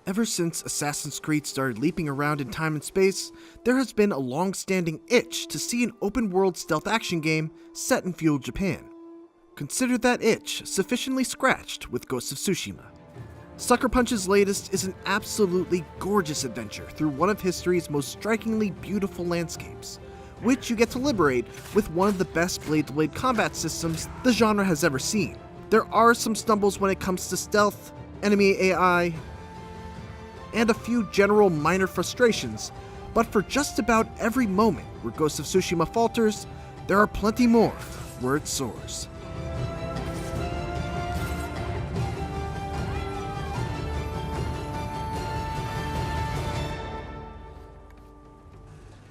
Ever since Assassin's Creed started leaping around in time and space, there has been a long-standing itch to see an open-world stealth action game set in feudal Japan. Consider that itch sufficiently scratched with Ghost of Tsushima. Sucker Punch's latest is an absolutely gorgeous adventure through one of history's most strikingly beautiful landscapes, which you get to liberate with one of the best blade-to-blade combat systems the genre has ever seen. There are some stumbles when it comes to stealth, enemy AI, and a few general minor frustrations, but for just about every moment where Ghost of Tsushima falters, there are plenty more where it soars.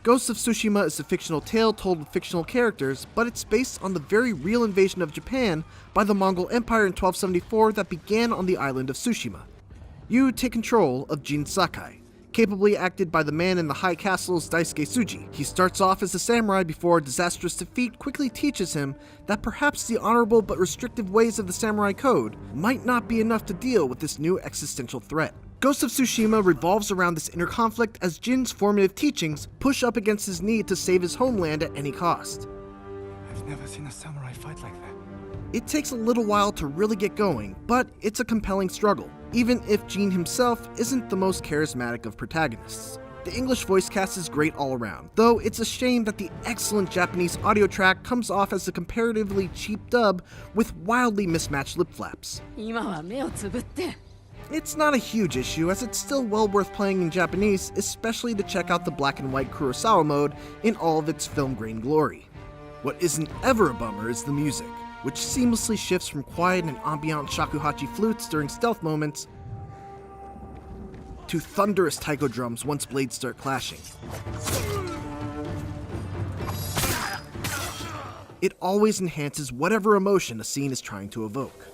Ghost of Tsushima is a fictional tale told with fictional characters, but it's based on the very real invasion of Japan by the Mongol Empire in 1274 that began on the island of Tsushima. You take control of Jin Sakai, capably acted by the man in the high castle's Daisuke Tsuji. He starts off as a samurai before a disastrous defeat quickly teaches him that perhaps the honorable but restrictive ways of the samurai code might not be enough to deal with this new existential threat. Ghost of Tsushima revolves around this inner conflict as Jin's formative teachings push up against his need to save his homeland at any cost. I've never seen a samurai fight like that. It takes a little while to really get going, but it's a compelling struggle, even if Jin himself isn't the most charismatic of protagonists. The English voice cast is great all around, though it's a shame that the excellent Japanese audio track comes off as a comparatively cheap dub with wildly mismatched lip flaps. It's not a huge issue, as it's still well worth playing in Japanese, especially to check out the black and white Kurosawa mode in all of its film-grain glory. What isn't ever a bummer is the music, which seamlessly shifts from quiet and ambient shakuhachi flutes during stealth moments to thunderous taiko drums once blades start clashing. It always enhances whatever emotion a scene is trying to evoke.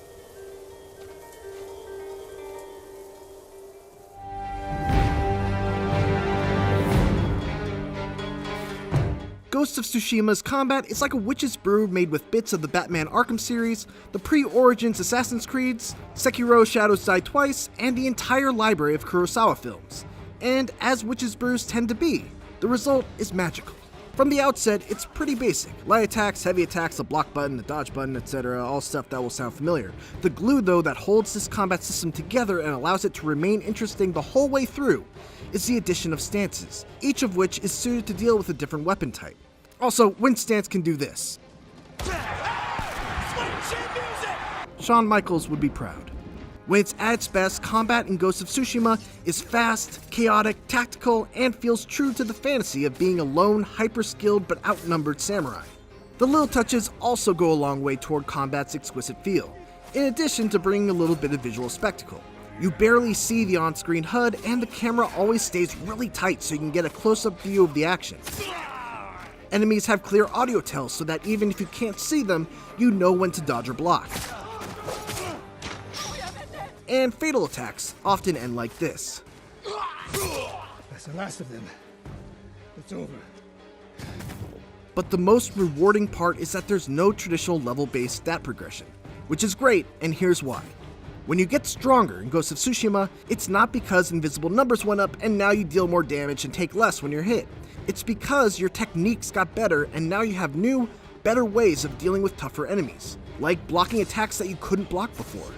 Ghost of Tsushima's combat is like a witch's brew made with bits of the Batman Arkham series, the pre-Origins Assassin's Creeds, Sekiro Shadows Die Twice, and the entire library of Kurosawa films. And as witch's brews tend to be, the result is magical. From the outset, it's pretty basic. Light attacks, heavy attacks, a block button, a dodge button, etc., all stuff that will sound familiar. The glue, though, that holds this combat system together and allows it to remain interesting the whole way through is the addition of stances, each of which is suited to deal with a different weapon type. Also, when stance can do this. Shawn Michaels would be proud. When it's at its best, combat in Ghost of Tsushima is fast, chaotic, tactical, and feels true to the fantasy of being a lone, hyper-skilled but outnumbered samurai. The little touches also go a long way toward combat's exquisite feel, in addition to bringing a little bit of visual spectacle. You barely see the on-screen HUD, and the camera always stays really tight so you can get a close-up view of the action. Enemies have clear audio tells so that even if you can't see them, you know when to dodge or block. And fatal attacks often end like this. That's the last of them. It's over. But the most rewarding part is that there's no traditional level-based stat progression, which is great, and here's why. When you get stronger in Ghost of Tsushima, it's not because invisible numbers went up and now you deal more damage and take less when you're hit. It's because your techniques got better and now you have new, better ways of dealing with tougher enemies, like blocking attacks that you couldn't block before.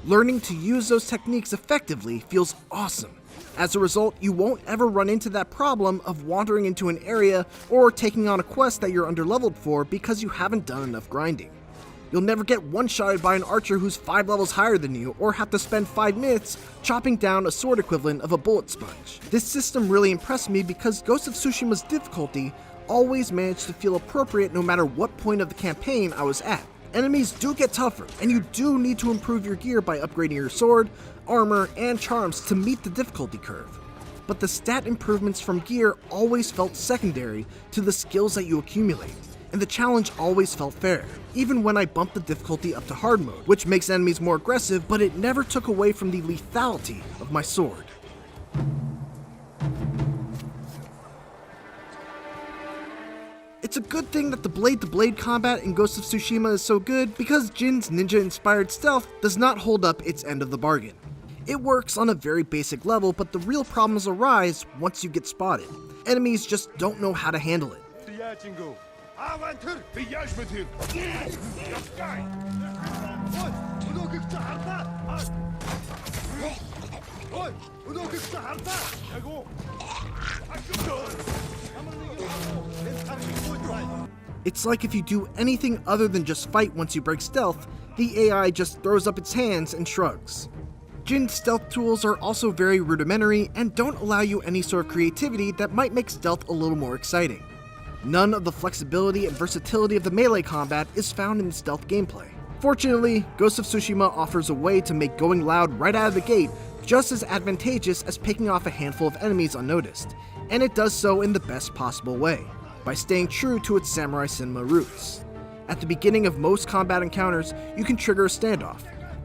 Learning to use those techniques effectively feels awesome. As a result, you won't ever run into that problem of wandering into an area or taking on a quest that you're underleveled for because you haven't done enough grinding. You'll never get one-shotted by an archer who's 5 levels higher than you, or have to spend 5 minutes chopping down a sword equivalent of a bullet sponge. This system really impressed me because Ghost of Tsushima's difficulty always managed to feel appropriate no matter what point of the campaign I was at. Enemies do get tougher, and you do need to improve your gear by upgrading your sword, armor, and charms to meet the difficulty curve. But the stat improvements from gear always felt secondary to the skills that you accumulate, and the challenge always felt fair, even when I bumped the difficulty up to hard mode, which makes enemies more aggressive, but it never took away from the lethality of my sword. It's a good thing that the blade-to-blade combat in Ghost of Tsushima is so good because Jin's ninja-inspired stealth does not hold up its end of the bargain. It works on a very basic level, but the real problems arise once you get spotted. Enemies just don't know how to handle it. It's like if you do anything other than just fight once you break stealth, the AI just throws up its hands and shrugs. Jin's stealth tools are also very rudimentary and don't allow you any sort of creativity that might make stealth a little more exciting. None of the flexibility and versatility of the melee combat is found in the stealth gameplay. Fortunately, Ghost of Tsushima offers a way to make going loud right out of the gate just as advantageous as picking off a handful of enemies unnoticed, and it does so in the best possible way, by staying true to its samurai cinema roots. At the beginning of most combat encounters, you can trigger a standoff,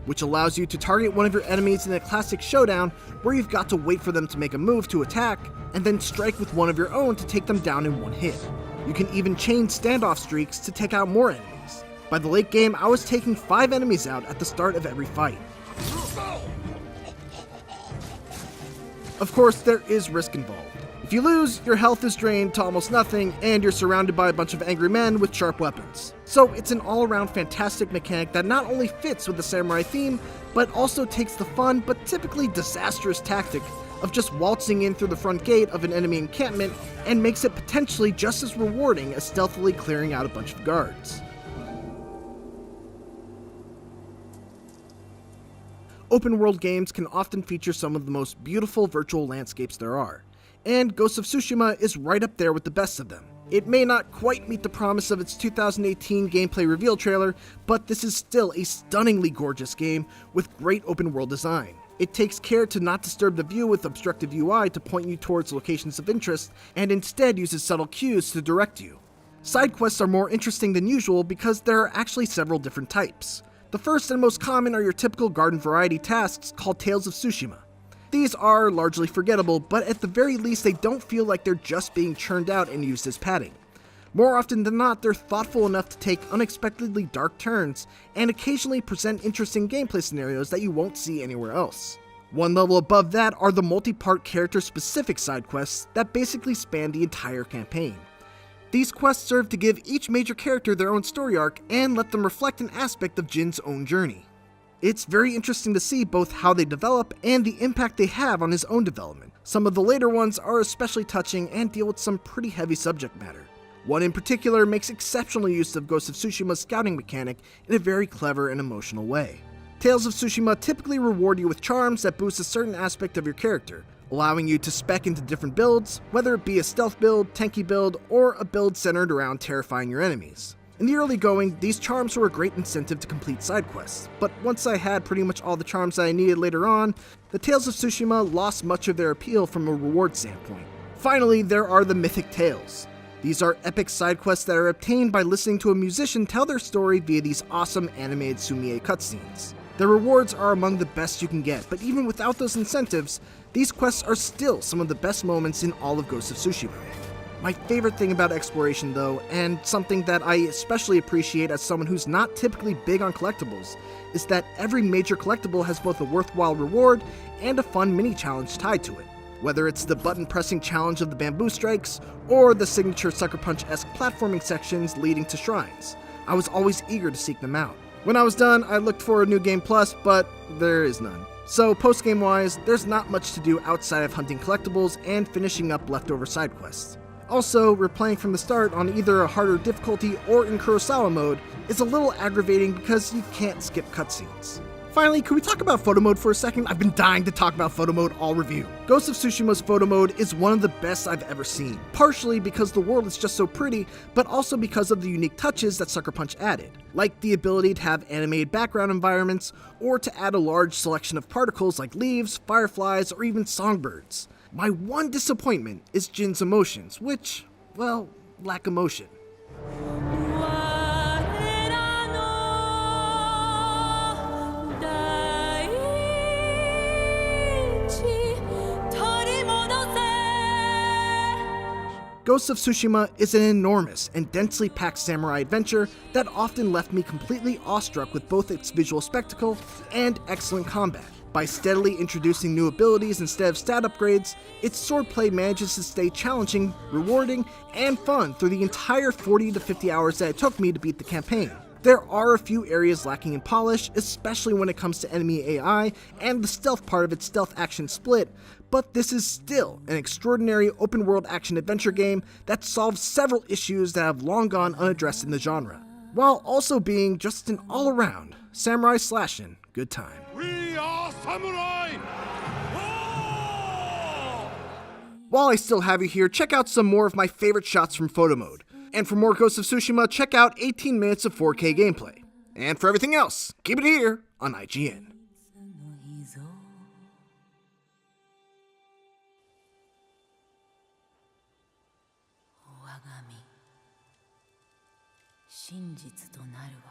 which allows you to target one of your enemies in a classic showdown where you've got to wait for them to make a move to attack, and then strike with one of your own to take them down in one hit. You can even chain standoff streaks to take out more enemies. By the late game, I was taking 5 enemies out at the start of every fight. Of course, there is risk involved. If you lose, your health is drained to almost nothing, and you're surrounded by a bunch of angry men with sharp weapons. So it's an all-around fantastic mechanic that not only fits with the samurai theme, but also takes the fun but typically disastrous tactic of just waltzing in through the front gate of an enemy encampment and makes it potentially just as rewarding as stealthily clearing out a bunch of guards. Open world games can often feature some of the most beautiful virtual landscapes there are, and Ghost of Tsushima is right up there with the best of them. It may not quite meet the promise of its 2018 gameplay reveal trailer, but this is still a stunningly gorgeous game with great open world design. It takes care to not disturb the view with obstructive UI to point you towards locations of interest, and instead uses subtle cues to direct you. Side quests are more interesting than usual because there are actually several different types. The first and most common are your typical garden variety tasks called Tales of Tsushima. These are largely forgettable, but at the very least they don't feel like they're just being churned out and used as padding. More often than not, they're thoughtful enough to take unexpectedly dark turns and occasionally present interesting gameplay scenarios that you won't see anywhere else. One level above that are the multi-part character-specific side quests that basically span the entire campaign. These quests serve to give each major character their own story arc and let them reflect an aspect of Jin's own journey. It's very interesting to see both how they develop and the impact they have on his own development. Some of the later ones are especially touching and deal with some pretty heavy subject matter. One in particular makes exceptional use of Ghost of Tsushima's scouting mechanic in a very clever and emotional way. Tales of Tsushima typically reward you with charms that boost a certain aspect of your character, allowing you to spec into different builds, whether it be a stealth build, tanky build, or a build centered around terrifying your enemies. In the early going, these charms were a great incentive to complete side quests, but once I had pretty much all the charms that I needed later on, the Tales of Tsushima lost much of their appeal from a reward standpoint. Finally, there are the Mythic Tales. These are epic side quests that are obtained by listening to a musician tell their story via these awesome animated Sumie cutscenes. The rewards are among the best you can get, but even without those incentives, these quests are still some of the best moments in all of Ghost of Tsushima. My favorite thing about exploration though, and something that I especially appreciate as someone who's not typically big on collectibles, is that every major collectible has both a worthwhile reward and a fun mini-challenge tied to it. Whether it's the button-pressing challenge of the bamboo strikes, or the signature Sucker Punch-esque platforming sections leading to shrines, I was always eager to seek them out. When I was done, I looked for a New Game Plus, but there is none. So post-game wise, there's not much to do outside of hunting collectibles and finishing up leftover side quests. Also, replaying from the start on either a harder difficulty or in Kurosawa mode is a little aggravating because you can't skip cutscenes. Finally, can we talk about photo mode for a second? I've been dying to talk about photo mode all review. Ghost of Tsushima's photo mode is one of the best I've ever seen, partially because the world is just so pretty, but also because of the unique touches that Sucker Punch added, like the ability to have animated background environments, or to add a large selection of particles like leaves, fireflies, or even songbirds. My one disappointment is Jin's emotions, which, well, lack emotion. Ghost of Tsushima is an enormous and densely packed samurai adventure that often left me completely awestruck with both its visual spectacle and excellent combat. By steadily introducing new abilities instead of stat upgrades, its swordplay manages to stay challenging, rewarding, and fun through the entire 40 to 50 hours that it took me to beat the campaign. There are a few areas lacking in polish, especially when it comes to enemy AI and the stealth part of its stealth action split, but this is still an extraordinary open-world action-adventure game that solves several issues that have long gone unaddressed in the genre, while also being just an all-around samurai slashin' good time. We are samurai! While I still have you here, check out some more of my favorite shots from photo mode. And for more Ghost of Tsushima, check out 18 minutes of 4K gameplay. And for everything else, keep it here on IGN. 真実となる